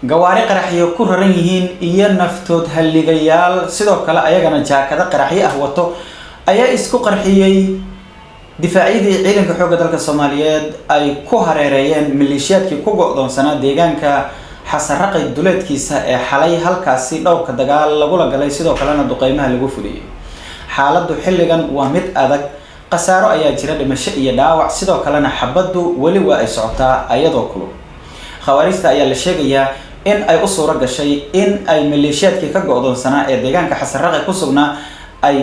gawaari qaraxyo ku raran yihiin iyo naftood halligayaal sidoo kale ayagana jaakada qaraxyo ah wato ayaa isku qarxiyay difaacyadii ciidanka xoogga dalka Soomaaliyeed ay ku hareereeyeen maleeshiyaadkii ku go'doonsanaa deegaanka xasaraqay duleedkiisa ee xalay halkaasi dhowrka dagaal lagu la galay sidoo kalena duqeymaha lagu fuliyay xaaladdu xilligan waa mid adag qasaaro ayaa jira dhimasho iyo dhaawac sidoo kalena xabaddu wali waa ay socotaa ayadoo kulul khawaarijta ayaa la sheegayaa in ay u suura gashay in ay maleeshiyaadkii ka go'doonsanaa ee deegaanka xasaraqay ku sugnaa ay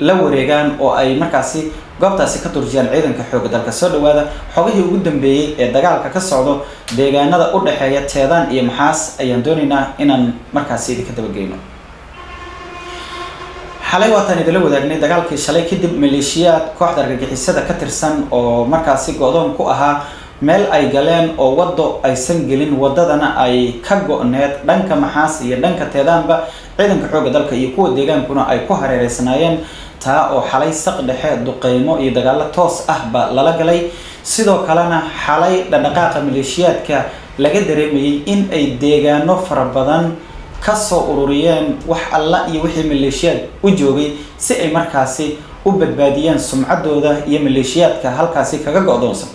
la wareegaan oo ay markaasi goobtaasi ka turjiyaan ciidanka xoogga dalka soo dhawaada xogihii ugu dambeeyay ee dagaalka ka socdo deegaanada u dhaxeeya Teedaan iyo Maxaas ayaan doonaynaa inaan markaasi idinka dabageyno xalay waatan idin la wadaagnay dagaalkii shalay kadib maleeshiyaad kooxda argagixisada ka tirsan oo markaasi go'doon ku ahaa meel ay galeen oo wado aysan gelin wadadana ay ka go'need dhanka Maxaas iyo dhanka Teedaanba ciidanka xoogga dalka iyo kuwa deegaankuna ay ku hareereysnaayeen taa oo xalay saq dhexe duqeymo iyo dagaalo toos ah ba lala galay sidoo kalena xalay dhaqdhaqaaqa maleeshiyaadka laga dareemayay in ay deegaano fara badan ka soo ururiyeen wax alla iyo wixii maleeshiyaad u joogay si ay markaasi u badbaadiyaan sumcadooda iyo maleeshiyaadka halkaasi kaga go'doonsan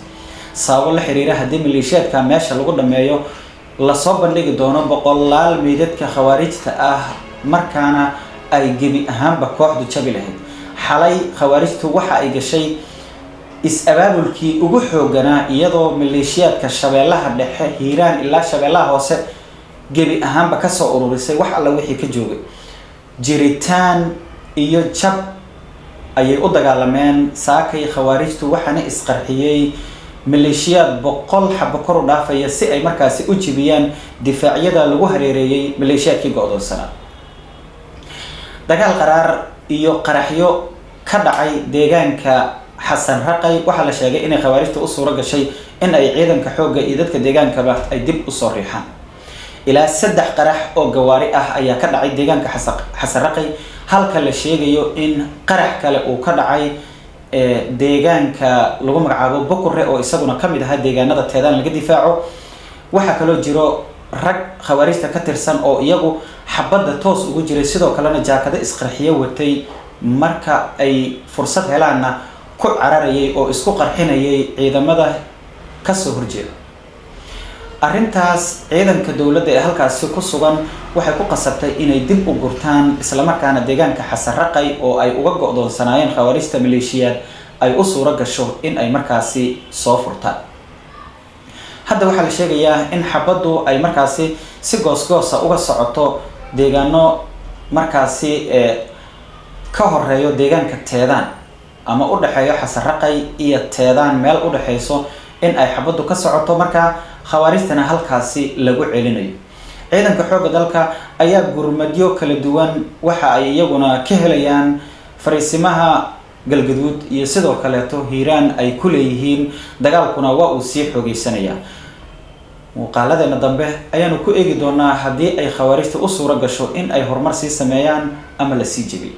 sabab la xiriira hadii maleeshiyaadka meesha lagu dhameeyo la soo bandhigi doono boqolaal meedadka khawaarijta ah markaana ay gebi ahaanba kooxdu jabi lahayd xalay khawaarijtu waxa ay gashay is-abaabulkii ugu xooganaa iyadoo maleeshiyaadka shabeellaha dhexe hiiraan ilaa shabeellaha hoose gebi ahaanba ka soo ururisay wax alla wixii ka joogay jiritaan iyo jab ayay u dagaalameen saakay khawaarijtu waxaana isqarxiyay maleeshiyaad 100 xabo kor u dhaafaya si ay markaasi u jibiyaan difaacyada lagu hareereeyay maleeshiyaadkii go'doonsanaa dagaal qaraar iyo qaraxyo ka dhacay deegaanka xasaraqay waxa la sheegay in khawaarijtu u suura gashay in ay ciidanka xoogga iyo dadka deegaankaba ay dib u soo riixaan ilaa 3 qarax oo gawaari ah ayaa ka dhacay deegaanka xasaraqay halka la sheegayo in qarax kale uu ka dhacay deegaanka lagu magacaabo Boqorre oo isaguna kamid ah deegaanada Teedaan laga difaaco waxa kale oo jiro rag khawaarijta ka tirsan oo iyagu xabada toos ugu jiray sidoo kalena jaakada isqarxiyo watay marka ay fursad helaana ku cararayay oo isku qarxinayay ciidamada ka soo horjeeda arrintaas ciidanka dawladda ee halkaasi ku sugan waxay ku qasabtay inay dib u gurtaan isla markaana deegaanka xasaraqay oo ay uga go'doonsanaayeen khawaarijta maleeshiyaad ay u suura gasho in ay markaasi soo furtaan hadda waxaa la sheegayaa in xabaddu ay markaasi si goosgoosa uga socoto deegaano markaasi ka horeeyo deegaanka Teedaan ama u dhaxeeyo xasaraqay iyo Teedaan meel u dhaxeyso in ay xabaddu ka socoto marka khawaarijtana halkaasi lagu celinayo ciidanka xoogga dalka ayaa gurmadyo kala duwan waxa ay iyaguna ka helayaan fariisimaha galgaduud iyo sidoo kale hiiraan ay ku leeyihiin dagaalkuna waa uu sii xoogeysanaya muuqaaladeena dambe ayaanu ku eegi doonaa hadii ay khawaarijta u suura gasho in ay horumar sii sameeyaan ama la sii jabiyo